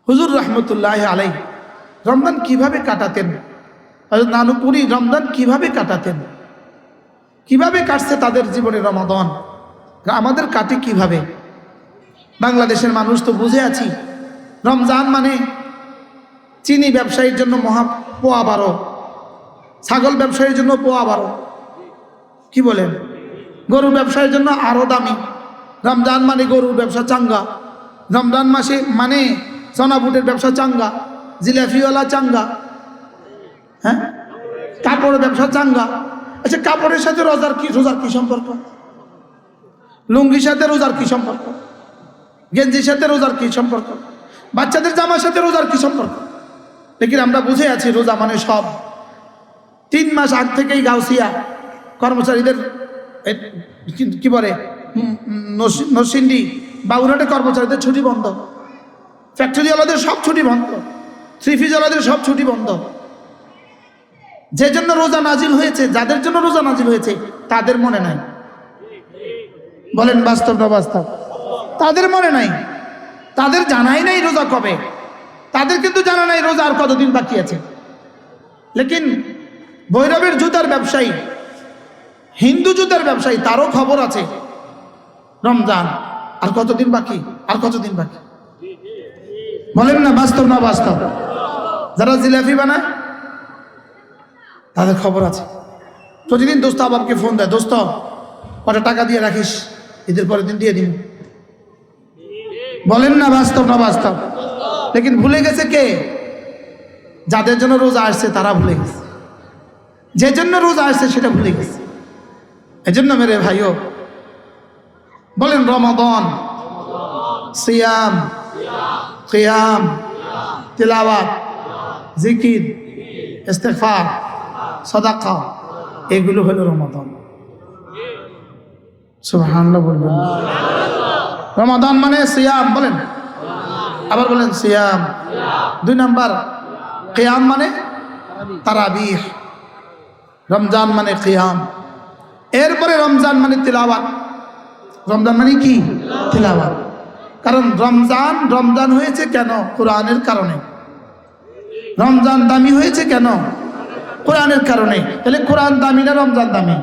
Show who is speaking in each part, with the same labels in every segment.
Speaker 1: হুজুর রহমতুল্লাহ আলাই রমজান কিভাবে কাটাতেন, হযরত নানুপুরি রমজান কিভাবে কাটাতেন, কিভাবে কাটছে তাদের জীবনে রমাদান, আমাদের কাটে কিভাবে? বাংলাদেশের মানুষ তো বুঝে আছি, রমজান মানে চিনি ব্যবসায়ীর জন্য পোয়া 12, ছাগল ব্যবসায়ীর জন্য পোয়া 12, কি বলেন? গরু ব্যবসায়ীর জন্য আরো দামি। রমজান মানে গরুর ব্যবসা চাঙ্গা, রমজান মাসে মানে সোনাবুটের ব্যবসা চাঙ্গা, জিলাপিওয়ালা চাঙ্গা, হ্যাঁ, কাপড়ের ব্যবসা চাঙ্গা। আচ্ছা, কাপড়ের সাথে রোজার কি সম্পর্ক? লুঙ্গির সাথে রোজার কি সম্পর্ক? গেঞ্জির সাথে রোজার কি সম্পর্ক? বাচ্চাদের জামার সাথে রোজার কি সম্পর্ক? লেকিন আমরা বুঝে আছি রোজা মানে সব। 3 মাস আগ থেকেই গাউসিয়া কর্মচারীদের কি বলে নরসিংদী বাবুরহাটে কর্মচারীদের ছুটি বন্ধ, ফ্যাক্টরিওয়ালাদের সব ছুটি বন্ধ, থ্রি পিসওয়ালাদের সব ছুটি বন্ধ। যে জন্য রোজা নাজিল হয়েছে, যাদের জন্য রোজা নাজিল হয়েছে তাদের মনে নাই। বলেন বাস্তব না বাস্তব? তাদের মনে নাই, তাদের জানাই নাই রোজা কবে, তাদের কিন্তু জানা নাই রোজা আর কতদিন বাকি আছে। লেকিন ভৈরবের জুতার ব্যবসায়ী, হিন্দু জুতার ব্যবসায়ী, তারও খবর আছে রমজান আর কতদিন বাকি, আর কতদিন বাকি। বলেন না বাস্তব না বাস্তব? যারা জিলাপি বানায় তাদের খবর আছে। প্রতিদিন দোস্ত আবাবকে ফোন দেয়, দোস্ত কটা টাকা দিয়ে রাখিস, ঈদের পরের দিন দিয়ে দিন। বলেন না বাস্তব না বাস্তব? লেকিন ভুলে গেছে কে? যাদের জন্য রোজা আসছে তারা ভুলে গেছে, যে জন্য রোজা আসছে সেটা ভুলে গেছে। এজন্য মেরে ভাইও বলেন রমাদান, সিয়াম, কিয়াম, তিলাওয়াত, জিকির, ইস্তেগফার, সাদাকা, এগুলো হলো রমাদান। সুবহানাল্লাহ বলবেন। রমাদান মানে সিয়াম, বলেন আবার বলেন সিয়াম। 2 নাম্বার কিয়াম মানে তারাবিহ, রমজান মানে কিয়াম। এরপরে রমজান মানে তিলাওয়াত। রমজান মানে কি? তিলাওয়াত। কারণ রমজান হয়েছে কেন? কোরআনের কারণে। রমজান দামি হয়েছে কেন? কোরআনের কারণে। তাহলে কোরআন দামি না রমজান দামি?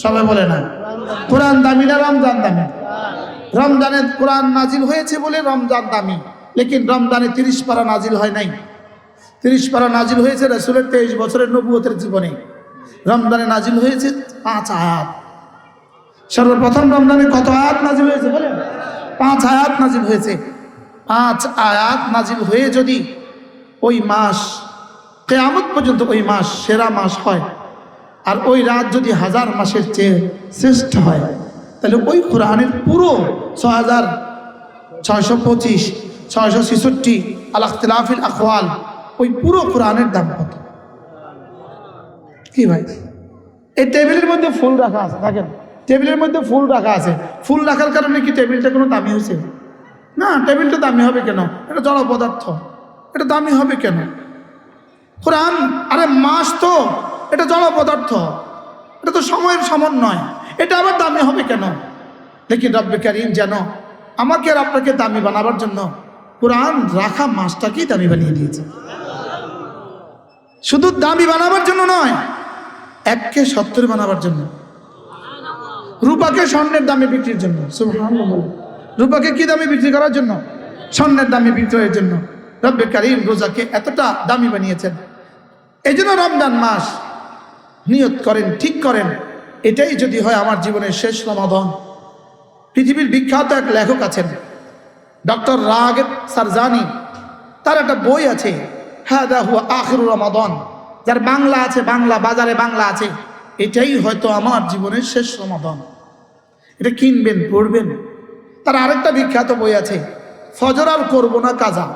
Speaker 1: সবাই বলে না কোরআন দামি না রমজান দামি? রমজানে কোরআন নাজিল হয়েছে বলে রমজান দামি, লেকিন রমজানে 30 পারা নাজিল হয় নাই। 30 পারা নাজিল হয়েছে রাসূলের 23 বছরের নবুয়তের জীবনে। রমজানে নাজিল হয়েছে 5 আয়াত। সর্বপ্রথম রমজানে কত আয়াত নাজিল হয়েছে বলেন? 5 আয়াত নাজিল হয়েছে। 5 আয়াত নাজিল হয়ে যদি ওই মাস কিয়ামত পর্যন্ত ওই মাস সেরা মাস হয়, আর ওই রাত যদি 1000 মাসের চেয়ে শ্রেষ্ঠ হয়, তাহলে ওই কোরআনের পুরো 6625, 666 আল ইখতিলাফিল আকওয়াল, ওই পুরো কোরআনের দাম কত? কি ভাই, এই টেবিলের মধ্যে ফুল রাখা আছে, দেখেন টেবিলের মধ্যে ফুল রাখা আছে, ফুল রাখার কারণে কি টেবিলটা কোনো দামি হয়েছে? না, টেবিলটা দামি হবে কেন? এটা জড় পদার্থ, এটা দামি হবে কেন? কোরআন, আরে মাস তো এটা জড় পদার্থ, এটা তো সময়ের সমন্বয়, এটা আবার দামি হবে কেন? লেকিন রব্বে কারীম যেন আমাকে আর আপনাকে দামি বানাবার জন্য কোরআন রাখা মাসটাকেই দামি বানিয়ে দিয়েছে। শুধু দামি বানাবার জন্য নয়, 1কে 70 বানাবার জন্য, রূপাকে স্বর্ণের দামে বিক্রির জন্য। সুবহানাল্লাহ। রূপাকে কি দামে বিক্রি করার জন্য? স্বর্ণের দামে বিক্রয়ের জন্য রব্বে কারীম রোজাকে এতটা দামি বানিয়েছেন। এই জন্য রমজান মাস নিয়ত করেন, ঠিক করেন, এটাই যদি হয় আমার জীবনের শেষ রমাদান। পৃথিবীর বিখ্যাত এক লেখক আছেন ডক্টর রাগিব সারজানি, তার একটা বই আছে হাদা হুয়া আখিরু রমাদান, যার বাংলা আছে, বাংলা বাজারে বাংলা আছে, এটাই হয়তো আমার জীবনের শেষ রমাদান। এটা কিনবেন, পড়বেন। তার আরেকটা বিখ্যাত বই আছে ফজর আর করবো না কাজা,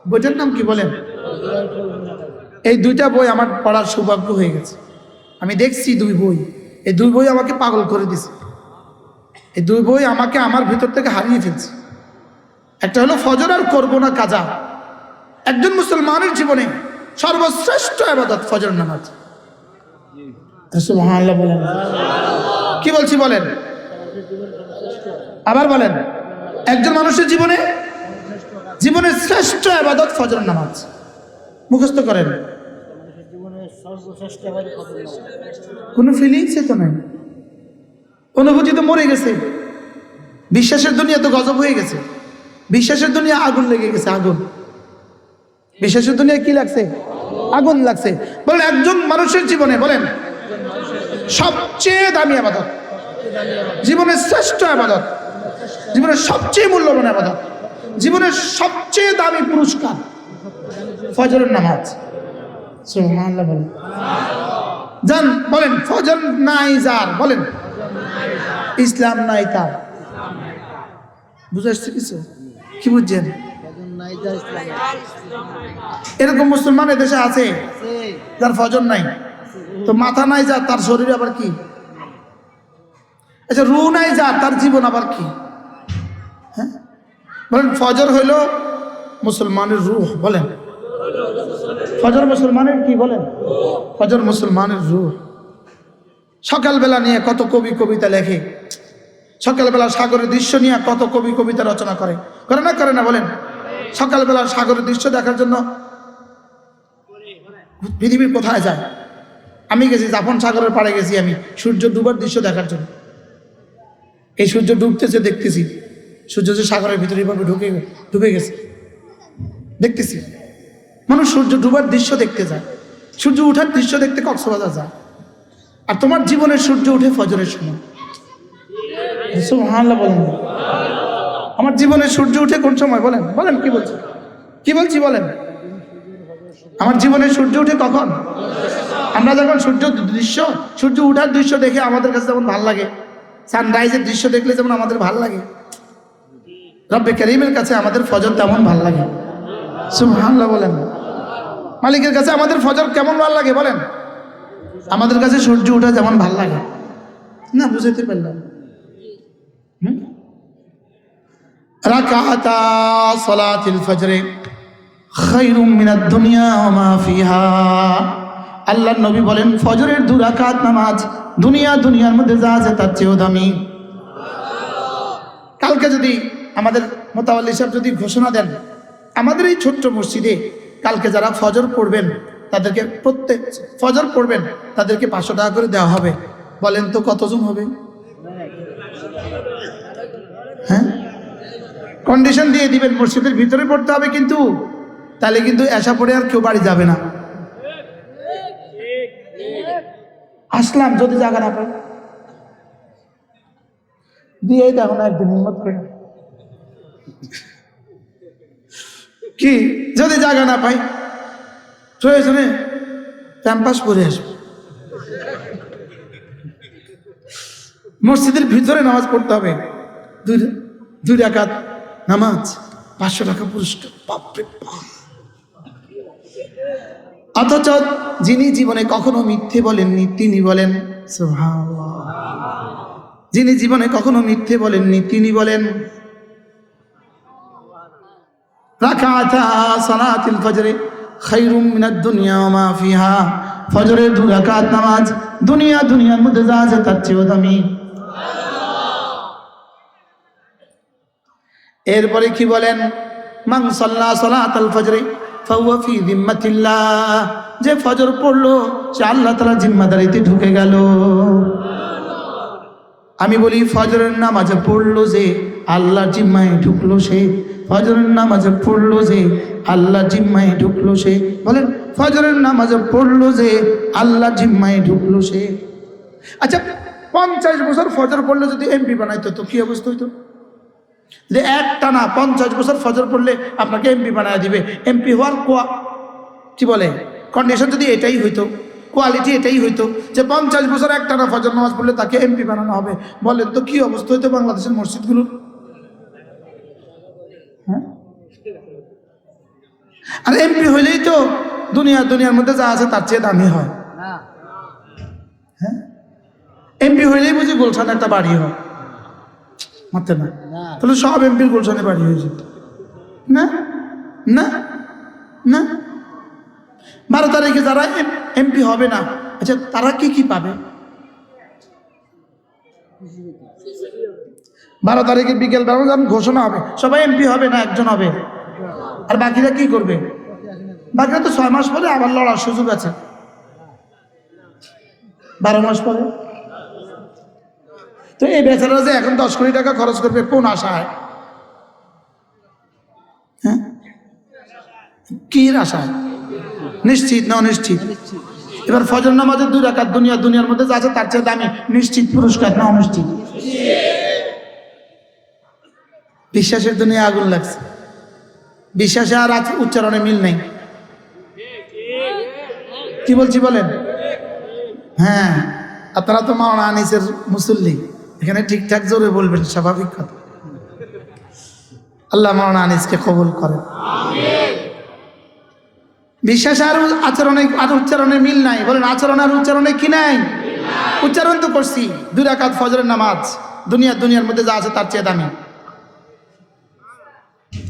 Speaker 1: বইটার নাম কি বলেন? এই 2টা বই আমার পড়ার সৌভাগ্য হয়ে গেছে। আমি দেখছি 2 বই, এই 2 বই আমাকে পাগল করে দিছে। এই 2 বই আমাকে আমার ভিতর থেকে হারিয়ে ফেলছে। একটা হলো ফজর আর করবো না কাজা। একজন মুসলমানের জীবনে সর্বশ্রেষ্ঠ ইবাদত ফজর নামাজ। সুবহানাল্লাহ বলেন। কি বলছি বলেন? আবার বলেন। একজন মানুষের জীবনে জীবনের শ্রেষ্ঠ ইবাদত ফজরের নামাজ। মুখস্থ করেন। কোনো ফিলিংসে তো নাই, অনুভূতি তো মরে গেছে। বিশ্বাসের দুনিয়া তো গজব হয়ে গেছে। বিশ্বাসের দুনিয়া আগুন লেগে গেছে, আগুন। বিশ্বাসের দুনিয়া কি লাগছে? আগুন লাগছে। বলেন একজন মানুষের জীবনে বলেন সবচেয়ে দামি ইবাদত, জীবনের শ্রেষ্ঠ ইবাদত, জীবনের সবচেয়ে মূল্যবান ইবাদত, জীবনের সবচেয়ে দামি পুরস্কার ফজরের নামাজ। সুবহানাল্লাহ বলেন। জান বলেন ফজর নাই যার, বলেন ইসলাম নাই তার। বুঝে আসছে কিছু? কি বুঝছেন? এরকম মুসলমান দেশে আছে যার ফজর নাই, তো মাথা নাই যার, তার শরীর আবার কি? আচ্ছা রু নাই যার, তার জীবন আবার কি? হ্যাঁ বলেন ফজর হইল মুসলমানের রূহ। বলেন ফজর মুসলমানের কি? বলেন ফজর মুসলমানের রূহ। সকালবেলা নিয়ে কত কবি কবিতা লেখে, সকালবেলা সাগরের দৃশ্য নিয়ে কত কবি কবিতা রচনা করে, করে না করে না? বলেন সকালবেলা সাগরের দৃশ্য দেখার জন্য পৃথিবীর কোথায় যায়? আমি গেছি জাফন সাগরের পাড়ে গেছি আমি সূর্য ডুবার দৃশ্য দেখার জন্য। এই সূর্য ডুবতেছে দেখতেছি, সূর্য যে সাগরের ভিতরে এভাবে ডুবে গেছে দেখতেছি। মানুষ সূর্য ডুবার দৃশ্য দেখতে যায়, সূর্য উঠার দৃশ্য দেখতে কক্সবাজার যায়। আর তোমার জীবনের সূর্য উঠে ফজরের সময়। সুবহানাল্লাহ বলেন। আমার জীবনের সূর্য উঠে কোন সময়? বলেন বলেন কি বলছি, কি বলছি বলেন। আমার জীবনের সূর্য উঠে কখন? আমরা যখন সূর্য উঠার দৃশ্য দেখে আমাদের কাছে যেমন ভালো লাগে, সানরাইজের দৃশ্য দেখলে যেমন আমাদের ভালো লাগে, রব্বে কারীমের কাছে আমাদের ফজর তেমন ভালো লাগে। সুবহানাল্লাহ বলেন। মালিকের কাছে আমাদের ফজর কেমন ভালো লাগে? বলেন আমাদের কাছে সূর্য উঠা যেমন ভালো লাগে। না বুঝাইতে পারলাম? রাকাতা সালাতিল ফজরে খায়রুম মিনাদ দুনিয়া ওয়া মা ফিহা। আল্লাহর নবী বলেন ফজরের 2 রাকাত নামাজ দুনিয়ার মধ্যে যা আছে তার চেয়েও দামি। কালকে যদি আমাদের মোতাওয়াল্লি সাহেব যদি ঘোষণা দেন আমাদের এই ছোট্ট মসজিদে কালকে যারা ফজর পড়বেন তাদেরকে প্রত্যেক ফজর পড়বেন তাদেরকে 500 টাকা করে দেওয়া হবে, বলেন তো কতজন হবে? হ্যাঁ কন্ডিশন দিয়ে দিবেন মসজিদের ভিতরে পড়তে হবে, কিন্তু তাহলে কিন্তু এসা পড়ে আর কেউ বাড়ি যাবে না। আসলাম যদি জায়গা না পাই দিয়ে দেখো না একদিন হিম্মত করে কি, যদি জায়গা না পাই প্রয়োজনে ক্যাম্পাস করে আসবো। মসজিদের ভিতরে নামাজ পড়তে হবে, 2 রাকাত নামাজ 500 টাকা পুরস্কার। বাপরে বাপ। অথচ যিনি জীবনে কখনো মিথ্যে বলেননি তিনি বলেন সুবহানাল্লাহ, যিনি জীবনে কখনো মিথ্যে বলেননি তিনি বলেন রাকাতা সালাতিল ফজরে খায়রুম মিনাদ দুনিয়া ওয়া মা ফিহা। ফজরের 2 রাকাত নামাজ দুনিয়ার মধ্যে যা আছে তার চেয়েও দামি। এরপরে কি বলেন? মান সাল্লা সালাতাল ফজরে ফাহুয়া ফি যিম্মাতিল্লাহ। যে ফজর পড়লো সে আল্লাহ তাআলার জিম্মাদারিতে ঢুকে গেল। আমি বলি ফজরের নামাজে পড়লো যে আল্লাহর জিম্মায় ঢুকলো সে। ফজরের নামাজে পড়লো যে আল্লাহর জিম্মায় ঢুকলো সে। বলেন ফজরের নামাজে পড়লো যে আল্লাহর জিম্মায় ঢুকলো সে। আচ্ছা 50 বছর ফজর পড়লে যদি এমপি বানাইতো তো কি অবস্থা হইতো? যে একটানা 50 বছর ফজর পড়লে আপনাকে এমপি বানায় দিবে, এমপি হওয়ার কি বলে কন্ডিশন যদি এটাই হইতো, কোয়ালিটি এটাই হইতো যে 50 বছর একটানা ফজর নামাজ পড়লে তাকে এমপি বানানো হবে, বলেন তো কি অবস্থা হইতো বাংলাদেশের মসজিদগুলোর? হ্যাঁ আর এমপি হইলেই তো দুনিয়ার মধ্যে যা আছে তার চেয়ে দামি হয়। হ্যাঁ এমপি হইলেই বুঝি গুলশানে একটা বাড়ি হয়, মারতে না তাহলে সব এমপির গুলশানে বাড়ি হয়ে যেত না। না না 12 তারিখে যারা এমপি হবে না, আচ্ছা তারা কি পাবে? 12 তারিখে বিকেল বেলা যখন ঘোষণা হবে সবাই এমপি হবে না একজন হবে? আর বাকিরা কি করবে? বাকিরা তো 6 মাস পরে আবার লড়ার সুযোগ আছে, 12 মাস পরে। তো এই বেচারা যে এখন 10 কোটি টাকা খরচ করবে কোন আশায়? হ্যাঁ, কি আশায়? নিশ্চিত না অনিশ্চিত? এবার ফজর নামাজের 2 রাকাত দুনিয়ার মধ্যে যা আছে তার চেয়ে দামি, নিশ্চিত পুরস্কার না অনিশ্চিত? বিশ্বাসের দুনিয়া আগুন লাগছে, বিশ্বাসে আর উচ্চারণে মিল নেই। কি বলছি বলেন? হ্যাঁ, আপনারা তো মাওলানা আনিসের মুসল্লি, এখানে ঠিকঠাক জোরে বলবেন, স্বাভাবিক কথা। আল্লাহ মাওলানা আনিসকে কবুল করেন। বিশ্বাসে আর আচরণে আর উচ্চারণে মিল নাই। বলেন আচরণ আর উচ্চারণে কি নাই? উচ্চারণ তো করছি, 2 রাকাত ফজরের নামাজ দুনিয়ার মধ্যে যা আছে তার চেয়ে দামি।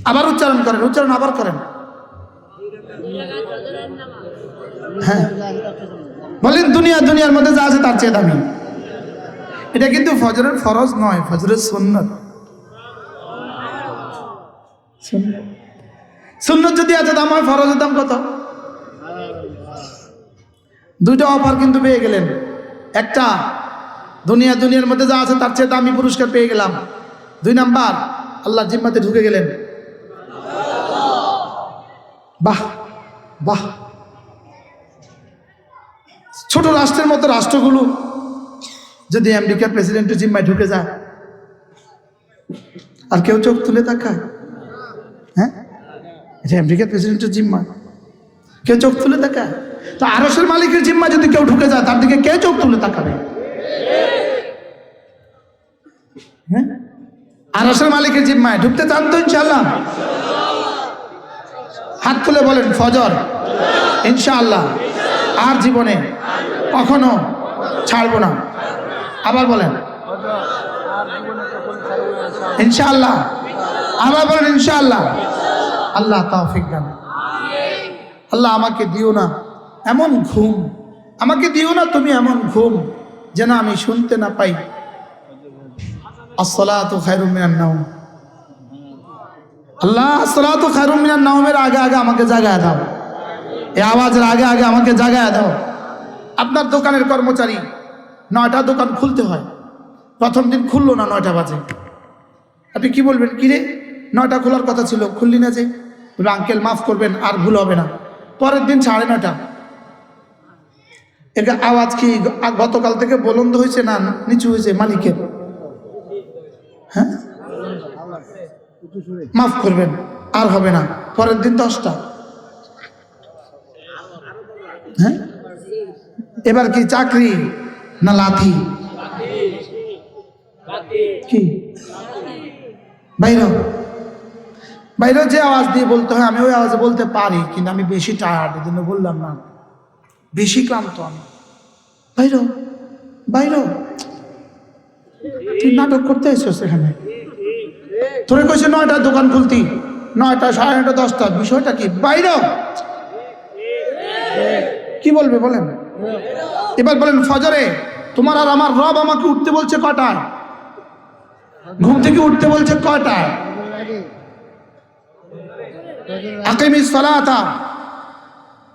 Speaker 1: আবার উচ্চারণ করেন, উচ্চারণ আবার করেন। হ্যাঁ, বলেন দুনিয়ার মধ্যে যা আছে তার চেয়ে দামি। এটা কিন্তু ফজরের ফরজ নয়, ফজরের সুন্নত। সুন্নত যদি এত দাম হয়, ফরজের দাম কত? 2টা অফার কিন্তু পেয়ে গেলেন। একটা, দুনিয়ার মধ্যে যা আছে তার চেয়ে দামি পুরস্কার পেয়ে গেলাম। 2 নাম্বার, আল্লাহর জিম্মাতে ঢুকে গেলেন। বাহ বাহ। ছোট রাষ্ট্রের মতো রাষ্ট্রগুলো যদি আমেরিকার প্রেসিডেন্টের জিম্মায় ঢুকে যায়, আর কেউ চোখ তুলে তাকায়? হ্যাঁ, এটা আমেরিকার প্রেসিডেন্টের জিম্মা, কেউ চোখ তুলে তাকায়? তো আরশের মালিকের জিম্মা যদি কেউ ঢুকে যায়, তার দিকে কে চোখ তুলে তাকাবে? হ্যাঁ, আরশের মালিকের জিম্মায় ঢুকতে চান তো ইনশাআল্লাহ? হাত তুলে বলেন ফজর ইনশাআল্লাহ, আর জীবনে কখনো ছাড়বো না। আবার বলেন ইনশাআল্লাহ, আবার বলেন ইনশাআল্লাহ। আল্লাহ তৌফিক দান। আল্লাহ আমাকে দিও না এমন ঘুম, আমাকে দিও না তুমি এমন ঘুম যেন আমি শুনতে না পাই আসসালাতু খায়রুম মিনান নাওম। আল্লাহ আসসালাতু খায়রুম মিনান নাওমের আগে আগে আমাকে জাগায় দাও, এই আওয়াজের আগে আগে আমাকে জাগায় দাও। আপনার দোকানের কর্মচারী 9টা দোকান খুলতে হয়, প্রথম দিন খুললো না, 9টা বাজে। আপনি কি বলবেন? কিরে 9টা খোলার কথা ছিল, খুললি না যে? বলবে আঙ্কেল মাফ করবেন, আর ভুল হবে না। পরের দিন 9:30। এটা আওয়াজ কি গতকাল থেকে বুলন্দ হয়েছে না নিচু হয়েছে মালিকের? হ্যাঁ, মাফ করবেন, আর হবে না। পরের দিন 10টা। হ্যাঁ, এবার কি চাকরি না লাথি? কি বাইরে যে আওয়াজ দিয়ে বলতে হয়, আমি ওই আওয়াজে বলতে পারি, কিন্তু আমি বেশি টায়ার্ড, এই জন্য বললাম না, বেশি ক্লান্ত আমি। বাইর তুই নাটক করতে এসেছিস এখানে, তোরে কইছে 9টার দোকান খুলতি, 9টা, 9:30, 10টা, বিষয়টা কি? বাইর কি বলবে বলেন? এবার বলেন ফজরে তোমার আর আমার রব আমাকে উঠতে বলছে কটায়? ঘুম থেকে উঠতে বলছে কটায়? আকিমিস সালাতা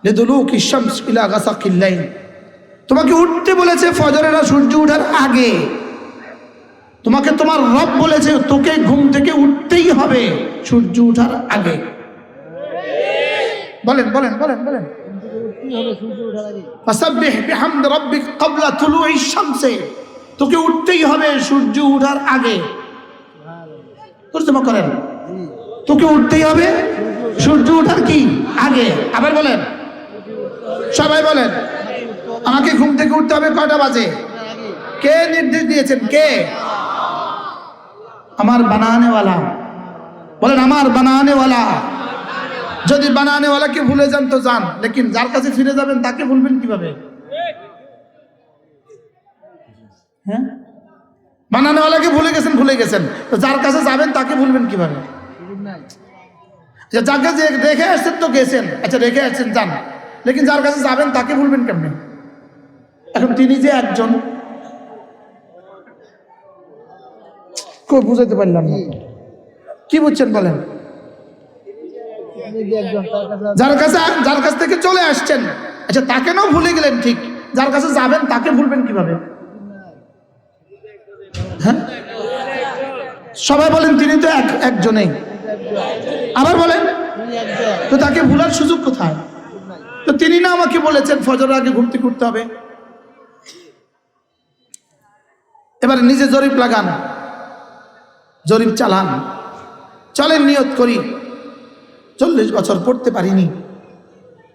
Speaker 1: লিদুলুকিশ শামস ইলা গাসাকিল লাইল। তোমাকে উঠতে বলেছে ফজরের সূর্য ওঠার আগে। তোমাকে তোমার রব বলেছে তোকে ঘুম থেকে উঠতেই হবে সূর্য ওঠার আগে। বলেন বলেন বলেন বলেন। ফাসাব্বিহ বিহামদি রাব্বিক ক্বাবলা তুলুইশ শামসি। তোকে উঠতেই হবে সূর্য ওঠার আগে। তর্জমা করেন, তোকে উঠতেই হবে সূর্য ওঠার কি আগে। আবার বলেন, সবাই বলেন, আমাকে ঘুম থেকে উঠতে হবে কয়টা বাজে? কে নির্দেশ দিয়েছেন? কে? আমার বানানেওয়ালা। বলেন আমার বানানেওয়ালা। যদি বানানেওয়ালাকে ভুলে যান তো যান, লেকিন যার কাছে ফিরে যাবেন তাকে ভুলবেন কিভাবে? হ্যাঁ, বানানেওয়ালাকে ভুলে গেছেন, তো যার কাছে যাবেন তাকে ভুলবেন কিভাবে? যাকে যে রেখে আসছেন তো গেছেন, আচ্ছা রেখে আসছেন যান, লেকিন যার কাছে যাবেন তাকে ভুলবেন কেমনে? এখন তিনি যে একজন, বুঝাইতে পারলাম না, কি বুঝছেন বলেন? যার কাছ থেকে চলে আসছেন, আচ্ছা তাকে নাও ভুলে গেলেন ঠিক, যার কাছে যাবেন তাকে ভুলবেন কিভাবে? হ্যাঁ, সবাই বলেন তিনি তো একজনেই, আবার বলেন তো তাকে ভুলার সুযোগ কোথায়? তো তিনি না আমাকে বলেছেন ফজরের আগে ঘুম থেকে উঠতে হবে? এবার নিজে জরিপ লাগান, জরিপ চালান, চলেন নিয়ত করি 40 বছর পড়তে পারিনি,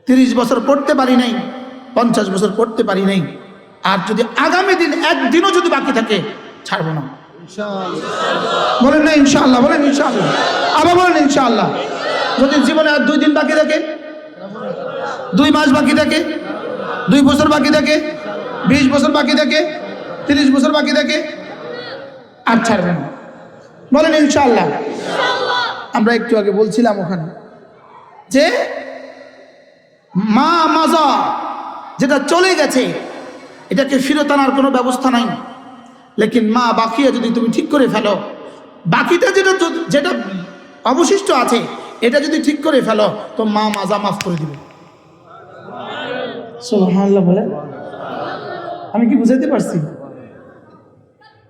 Speaker 1: 30 বছর পড়তে পারি নাই, 50 বছর পড়তে পারি নাই, আর যদি আগামী দিন একদিনও যদি বাকি থাকে ছাড়বো না। বলেন না ইনশাআল্লাহ, বলেন ইনশাআল্লাহ, আবার বলেন ইনশাআল্লাহ। যদি জীবনে আর 2 দিন বাকি থাকে, 2 মাস বাকি থাকে, 2 বছর বাকি থাকে, 20 বছর বাকি থাকে, 30 বছর বাকি থাকে, আর ছাড়বেন না। বলেন ইনশাআল্লাহ। আমরা একটু আগে বলছিলাম ওখানে যে মা মাজা যেটা চলে গেছে এটাকে ফিরত আনার কোনো ব্যবস্থা নাই, লেকিন মা বাকিয়া যদি তুমি ঠিক করে ফেলো, বাকিটা যেটা অবশিষ্ট আছে এটা যদি ঠিক করে ফেলো তো মা মাজা মাফ করে দিবে। সুবহানাল্লাহ বলে, আমি কি বুঝাইতে পারছি?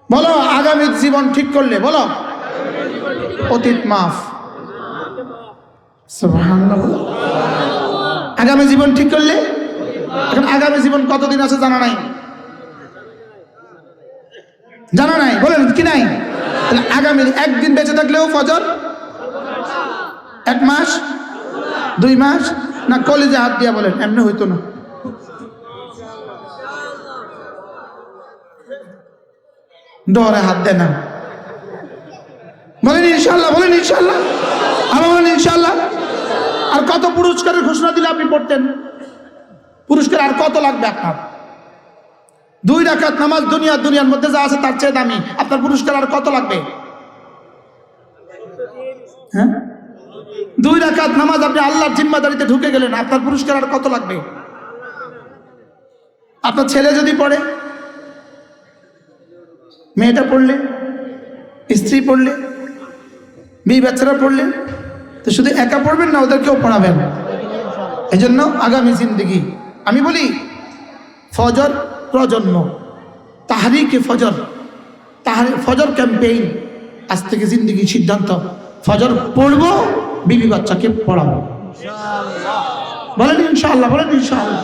Speaker 1: বলো আগামী জীবন ঠিক করলে, বলো অতীত মাফ। সুবহানাল্লাহ বলো, আগামী জীবন ঠিক করলে। এখন আগামী জীবন কতদিন আছে জানা নাই, জানা নাই, বলেন কি নাই? তাহলে আগামী একদিন বেঁচে থাকলেও ফজর, 1 মাস, 2 মাস, না কলেজে হাত দিয়া বলেন এমনি হইতো না। ডরে হাত দেয় না, বলেন ইনশাআল্লাহ, বলেন ইনশাআল্লাহ, আবার বলেন ইনশাআল্লাহ। আর কত পুরস্কারের ঘোষণা দিলে আপনি পড়তেন? পুরস্কার আর কত লাগবে আপনার? 2 রাকাত নামাজ দুনিয়ার মধ্যে যা আছে তার চেয়ে দামি, আপনার পুরস্কার আর কত লাগবে? হ্যাঁ, 2 রাকাত নামাজ আপনি আল্লাহর জিম্মাদারিতে ঢুকে গেলেন, আপনার পুরস্কার আর কত লাগবে? আপনার ছেলে যদি পড়ে, মেয়েটা পড়লে, স্ত্রী পড়লে, মেয়ে বাচ্চারা পড়লে, তো শুধু একা পড়বেন না, ওদেরকেও পড়াবেন। এই জন্য আগামী জিন্দেগি, আমি বলি ফজর প্রজন্ম, তাহরিকে ফজর, ফজর ক্যাম্পেইন, আজ থেকে জিন্দেগি সিদ্ধান্ত, ফজর পড়বো, বিবি বাচ্চাকে পড়াবো। বলেন ইনশাআল্লাহ, বলেন ইনশাআল্লাহ।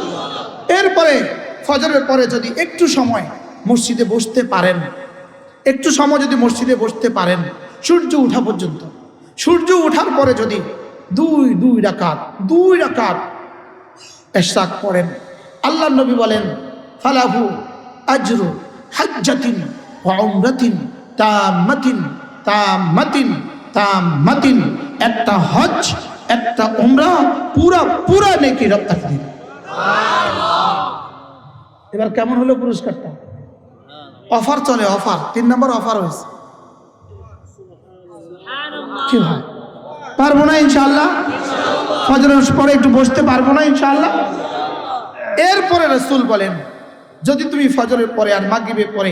Speaker 1: এরপরে ফজরের পরে যদি একটু সময় মসজিদে বসতে পারেন, একটু সময় যদি মসজিদে বসতে পারেন সূর্য ওঠা পর্যন্ত, সূর্য ওঠার পরে যদি 2 রাকাত ইশরাক পড়েন, আল্লাহর নবী বলেন ফালাহু আজরু হাজ্জাতিন ওয়া উমরাতিন তাম্মাতিন, একটা হজ একটা উমরা পুরা নেকি রপ্তানি দিন। এবার কেমন হলো পুরস্কারটা? অফার চলে, অফার 3 নম্বর অফার হয়েছে। কি হয়, পারবো না ইনশাআল্লাহ, ফজরের পরে একটু বসতে পারবো না ইনশাআল্লাহ। এরপরে রাসূল বলেন যদি তুমি ফজরের পরে আর মাগরিবের পরে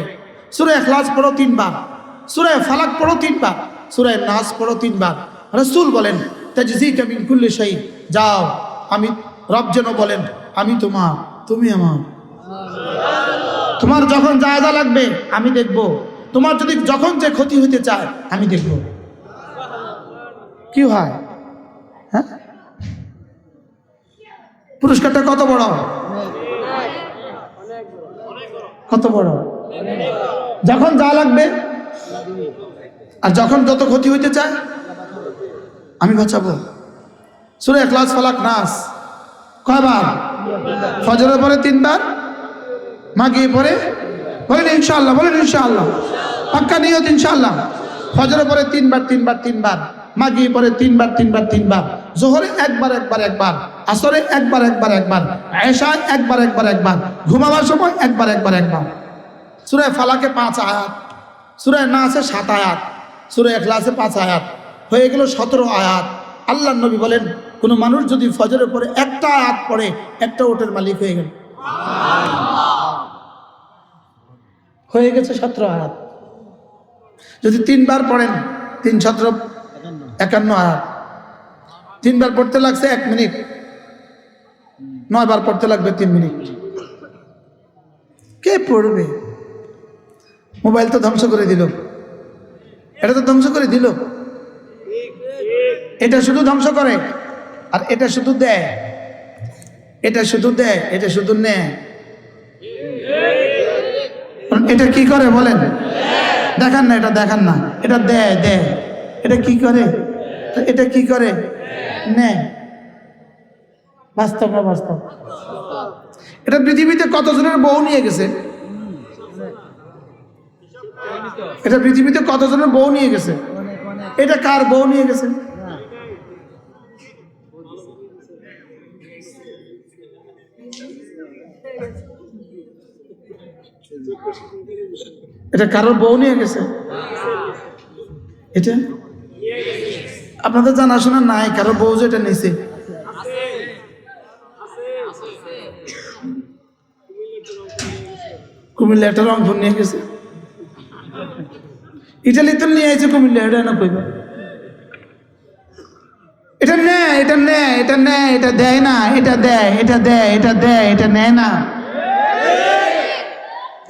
Speaker 1: সূরা ইখলাস পড়ো 3 বার, সূরা ফালাক পড়ো 3 বার, সূরা নাস পড়ো 3 বার, রাসূল বলেন তাজজিকা মিন কুল্লি শাই, যাও আমি রব যেন বলেন আমি তোমার, তুমি আমার। তোমার যখন যা যা লাগবে আমি দেখব, তোমার যদি যখন যে ক্ষতি হতে চায় আমি দেখব। কি হয়? হ্যাঁ, পুরস্কারটা কত বড়, কত বড়, যখন যা লাগবে আর যখন যত ক্ষতি হইতে চায় আমি বাঁচাবো। সূরা ইখলাস ফালাক নাস কয়বার? ফজরের পরে 3 বার, মাগরিবের পরে, বলেন ইনশাআল্লাহ, বলেন ইনশাআল্লাহ, পাক্কা নিয়ত ইনশাআল্লাহ। ফজরের পরে 3 বার, মাগরিবের পরে 3 বার, যোহরে একবার, আসরে একবার, এশায় একবার, ঘুমাবার সময় একবার। সূরা ফালাকে 5 আয়াত, সূরা নাসে 7 আয়াত, সূরা ইখলাসে 5 আয়াত, হয়ে গেল 17 আয়াত। আল্লাহর নবী বলেন কোন মানুষ যদি ফজরের পরে একটা আয়াত পড়ে একটা ওটের মালিক হয়ে গেল, হয়ে গেছে 17 আয়াত। যদি 3 বার পড়েন 3 17 51 আয়াত, 3 বার পড়তে লাগছে 1 মিনিট, 9 বার পড়তে লাগবে 3 মিনিট। কে পড়বে? মোবাইল তো ধ্বংস করে দিল, এটা তো ধ্বংস করে দিল। এটা শুধু ধ্বংস করে, আর এটা শুধু দেয়, এটা শুধু দেয়, এটা শুধু নেয়। এটা কি করে বলেন? দেখান না, এটা দেখান না, এটা দেয় দেয়। এটা কি করে? এটা কি করে? নেয়। বাস্তব না বাস্তব? এটা পৃথিবীতে কতজনের বউ নিয়ে গেছে? এটা পৃথিবীতে কতজনের বউ নিয়ে গেছে? এটা কার বউ নিয়ে গেছে? এটা কারোর বউ নিয়ে গেছে? এটা আপনাদের জানাশোনা নাই কারো বউ যেটা নিছে? কুমিল্লা একটা রংপুর নিয়ে গেছে, ইটালিতে নিয়ে আসছে কুমিল্লা, এটা না কইবা? এটা নেয়, এটা নেয়, এটা নেয়, এটা দেয় না, এটা দেয়, এটা দেয়, এটা দেয়, এটা নেয় না।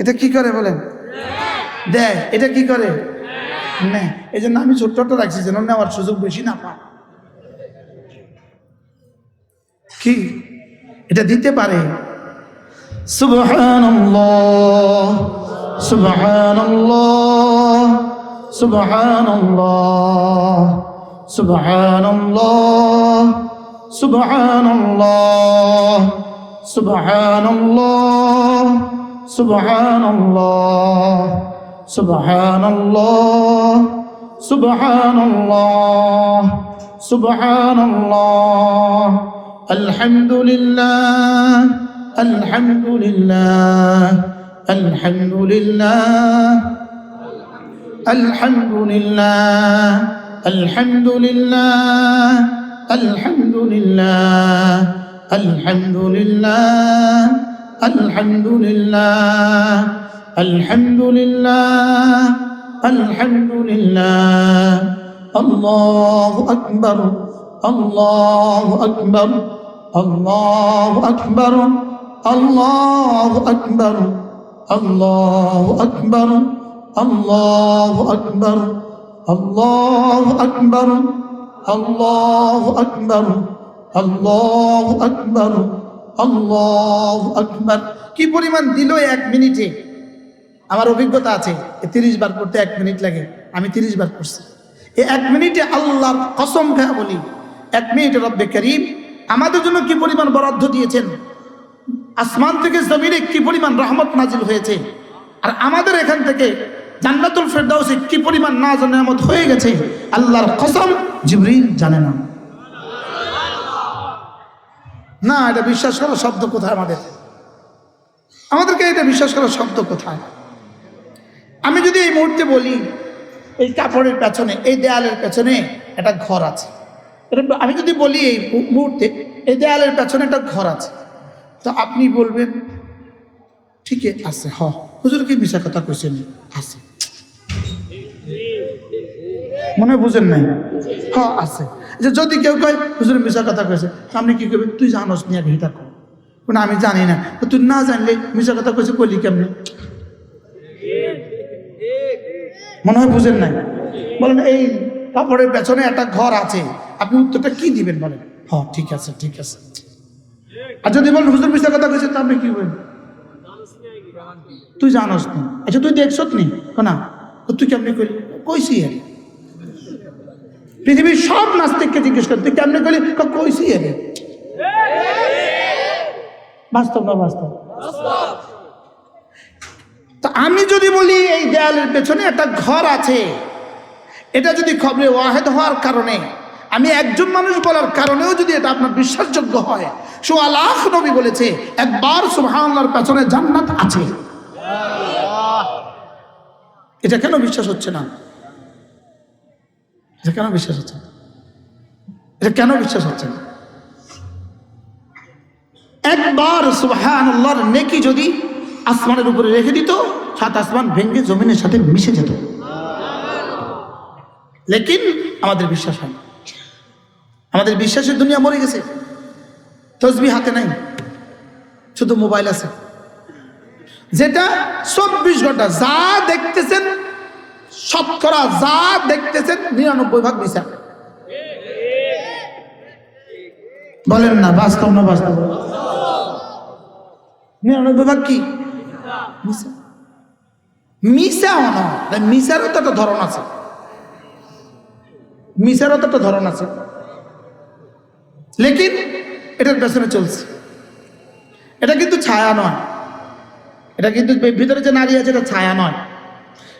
Speaker 1: এটা কি করে বলেন? দেয়। এটা কি করে? নেয়। এই জন্য আমি ছোট্ট রাখছি যেন নেওয়ার সুযোগ বেশি না পায়। কি এটা দিতে পারে? সুবহানাল্লাহ, সুবহানাল্লাহ, সুবহানাল্লাহ, সুবহানাল্লাহ, সুবহানাল্লাহ, সুবহানাল্লাহ, সুবহানাল্লাহ, সুবহানাল্লাহ, সুবহানাল্লাহ, সুবহানাল্লাহ। আলহামদুলিল্লাহ, আলহামদুলিল্লাহ, আলহামদুলিল্লাহ, আলহামদুলিল্লাহ, আলহামদুলিল্লাহ, আলহামদুলিল্লাহ, আলহামদুলিল্লাহ, আলহামদুলিল্লাহ, আলহামদুলিল্লাহ, আলহামদুলিল্লাহ। আল্লাহু আকবার, আল্লাহু আকবার, আল্লাহু আকবার, আল্লাহু আকবার, আল্লাহু আকবার, আল্লাহু আকবার, আল্লাহু আকবার, আল্লাহু আকবার, আল্লাহু আকবার, আল্লাহু আকবার। কি পরিমাণ দিল 1 মিনিটে? আমার অভিজ্ঞতা আছে 30 বার করতে 1 মিনিট লাগে, আমি 30 বার করছি। এই 1 মিনিটে আল্লাহর কসম খেয়ে বলি, 1 মিনিটে রব্বে করিম আমাদের জন্য কি পরিমাণ বরাদ্দ দিয়েছেন, আসমান থেকে জমিনে কি পরিমাণ রহমত নাজিল হয়েছে, আর আমাদের এখান থেকে জান্নাতুল ফেরদাউসে কি পরিমাণ নাজ ও নেয়ামত হয়ে গেছে, আল্লাহর কসম জিবরিল জানে না। না, এটা বিশ্বাস করার শব্দ কোথায় আমাদেরকে এটা বিশ্বাস করার শব্দ কোথায়? আমি যদি এই মুহূর্তে বলি এই কাপড়ের পেছনে, এই দেয়ালের পেছনে একটা ঘর আছে, আমি যদি বলি এই মুহূর্তে এই দেয়ালের পেছনে একটা ঘর আছে, তো আপনি বলবেন ঠিকই আছে, হ হুজুর কি মিশা কথা কইছেন, আছে, মনে বুঝেন নাই? হ আছে। যে যদি কেউ কয় হুজুর মিশা কথা কইছে, আপনি কি করবেন? তুই জানোস নি আগে এটা কর। না আমি জানি না। তুই না জানলে মিশা কথা কইছে কইলি কেমনে? মনে হয় বুঝেন নাই। বলেন এই কাপড়ের পেছনে একটা ঘর আছে, আপনি উত্তরটা কি দিবেন বলেন? হ ঠিক আছে, ঠিক আছে। আর যদি বলেন হুজুর মিশা কথা কইছে, তা আপনি কি বলবেন? তুই জানোস নি। আচ্ছা তুই দেখছত নি? না। তুই কেমনি কইলি? কইছি আরে। পৃথিবীর সব নাস্তিককে জিজ্ঞেস কর তুই কেমনি কইলি? কইছি আরে। বাস্তব না বাস্তব? তা আমি যদি বলি এই দেয়ালের পেছনে একটা ঘর আছে, এটা যদি খবরে ওয়াহেদ হওয়ার কারণে, আমি একজন মানুষ বলার কারণেও যদি এটা আপনার বিশ্বাসযোগ্য হয়, সোয়া লাখ নবী বলেছে একবার সুবহানাল্লাহর পেছনে জান্নাত আছে, এটা কেন বিশ্বাস হচ্ছে না? এটা কেন বিশ্বাস হচ্ছে না? এটা কেন বিশ্বাস হচ্ছে না? একবার সুবহানাল্লাহর নেকি যদি আসমানের উপরে রেখে দিত, 7 আসমান ভেঙে জমিনের সাথে মিশে যেত। লেকিন আমাদের বিশ্বাস হয় না। আমাদের বিশ্বাসের দুনিয়া মরে গেছে। তসবিহ হাতে নাই, শুধু মোবাইল আছে, যেটা 24 ঘন্টা যা দেখতেছেন, শতকরা যা দেখতেছেন 99% মিছা। বলেন না বাস্তব না বাস্তব? 99% কি মিছা? মিছাও না, মিছারও তো একটা ধরন আছে, মিছারও তো একটা ধরন আছে, লেকিন এটার পেছনে চলছে। এটা কিন্তু ছায়া নয়, এটা কিন্তু ভিতরে যে নারী আছে এটা ছায়া নয়,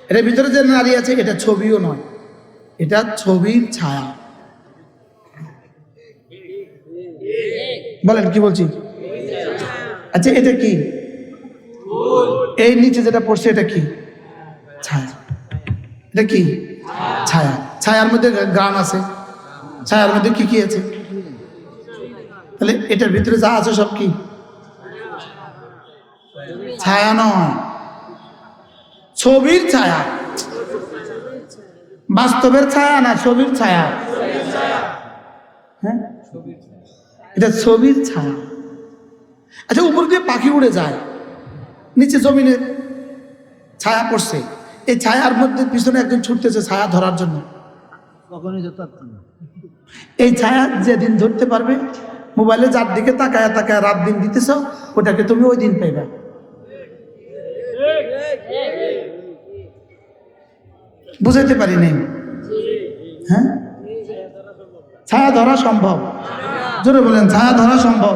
Speaker 1: এটার ভিতরে যে নারী আছে এটা ছবিও নয়, এটা ছবির ছায়া। বলেন কি বলছি? আচ্ছা এটা কি? এই নিচে যেটা পড়ছে এটা কি? ছায়া। এটা কি? ছায়া। ছায়ার মধ্যে গান আছে, ছায়ার মধ্যে কি কি আছে? তাহলে এটার ভিতরে যা আছে সব কি? ছায়া নয়, ছবির ছায়া। বাস্তবের ছায়া না, ছবির ছায়া। হ্যাঁ, এটা ছবির ছায়া। আচ্ছা উপর দিয়ে পাখি উড়ে যায়, নিচে জমিনে ছায়া পড়ছে, এই ছায়ার মধ্যে পিছনে একজন ছুটতেছে ছায়া ধরার জন্য। এই ছায়া যেদিন ধরতে পারবে, মোবাইলে যার দিকে তাকায় তাকায় রাত দিন দিতেছ, ওটাকে তুমি ওই দিন পাইবা। বুঝাইতে পারি নাই? হ্যাঁ, ছায়া ধরা সম্ভব। জোরে বলেন, ছায়া ধরা সম্ভব।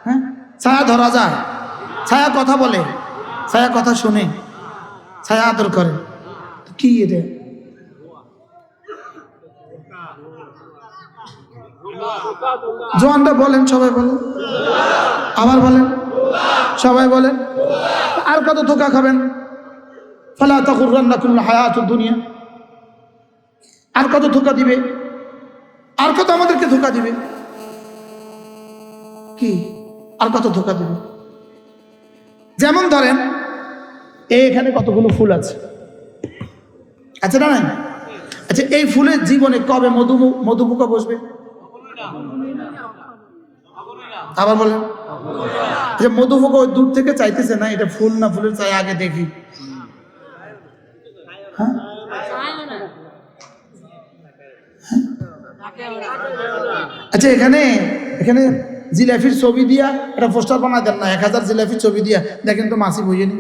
Speaker 1: হ্যাঁ, ছায়া ধরা যায়। ছায়া কথা বলে, ছায়া কথা শুনে, ছায়া আদর করে। কি এটা? জোয়ানরা বলেন, সবাই বলেন, আবার বলেন, সবাই বলেন। আর কত ধোঁকা খাবেন? ফালা তাগুররান্নাকুমুল হায়াতুদ দুনিয়া। আর কত ধোঁকা দিবে? আর কত আমাদেরকে ধোঁকা দিবে? কি আর কত ধোঁকা দিবে? যেমন ধরেন এখানে কতগুলো ফুল আছে, আচ্ছা না নাই? আচ্ছা এই ফুলের জীবনে কবে মধুপোকা বসবে? আবার বলেন। যে মধুপোকা ওই দূর থেকে চাইতেছে না এটা ফুল না ফুলের চাই আগে দেখি। হ্যাঁ, আচ্ছা এখানে এখানে জিলাপির ছবি দিয়া একটা পোস্টার বানায় দেন না, 1000 জিলাপির ছবি দিয়া, দেখেন তো মাছি বুঝেনি।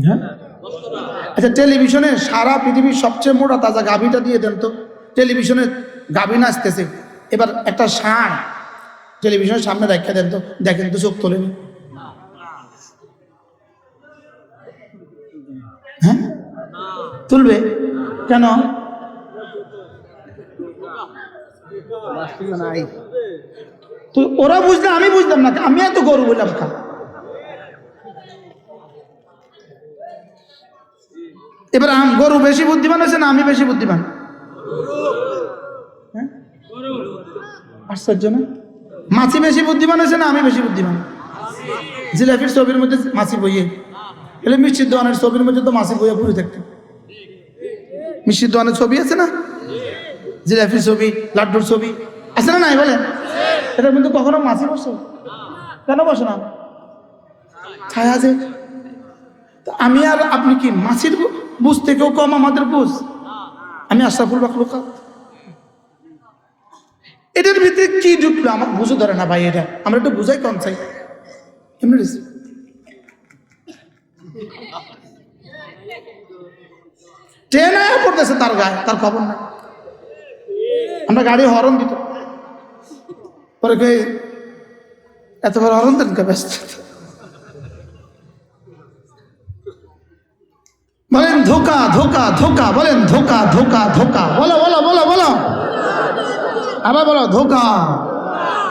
Speaker 1: হ্যাঁ, আচ্ছা টেলিভিশনে সারা পৃথিবীর সবচেয়ে মোটা তাজা গাভীটা দিয়ে দেন তো। টেলিভিশনে গাভী নাচতেছে, এবার একটা ষাঁড় টেলিভিশনের সামনে রেখে দেন তো, দেখেন তো চোখ তোলেনি। হ্যাঁ, তুলবে কেন? তো ওরা বুঝলে আমি বুঝলাম না, আমি এত গরু বললাম খা। এবার গরু বেশি বুদ্ধিমান হয়েছে না আমি বেশি বুদ্ধিমান? হ্যাঁ, আশ্চর্য না? মাছি বেশি বুদ্ধিমান হয়েছে না আমি বেশি বুদ্ধিমান? জিলাপির ছবির মধ্যে মাছি বইয়ে এলে, মিষ্টির দোকানের ছবির মধ্যে তো মাছি বইয়ে পুরো থাকতে। মিষ্টির দোকানের ছবি আছে না, জিলাপির ছবি, লাড্ডুর ছবি আছে না নাই বলেন? এটার মধ্যে কখনো মাছি বসে? কেন বসে না? ছায়া আছে। আমি আর আপনি কি মাছির বুঝ থেকেও কম আমাদের বুঝ? আমি আশরাফুল মাখলুকাত। এটার ভিতরে কি ঢুকলো আমার বুঝে ধরে না ভাই। এটা আমরা একটু বুঝাই কম চাই। এমনি ট্রেন আয়া পড়তেছে তার গায়ে, তার খবর নাই। আমরা গাড়ি হরন দিত, পরে কে এত বড় হরন দেন কে? ব্যস্ত। বলেন ধোকা ধোকা ধোকা, বলেন ধোকা ধোকা ধোকা, বলো বলো বলো বলো, আবার বলো ধোকা।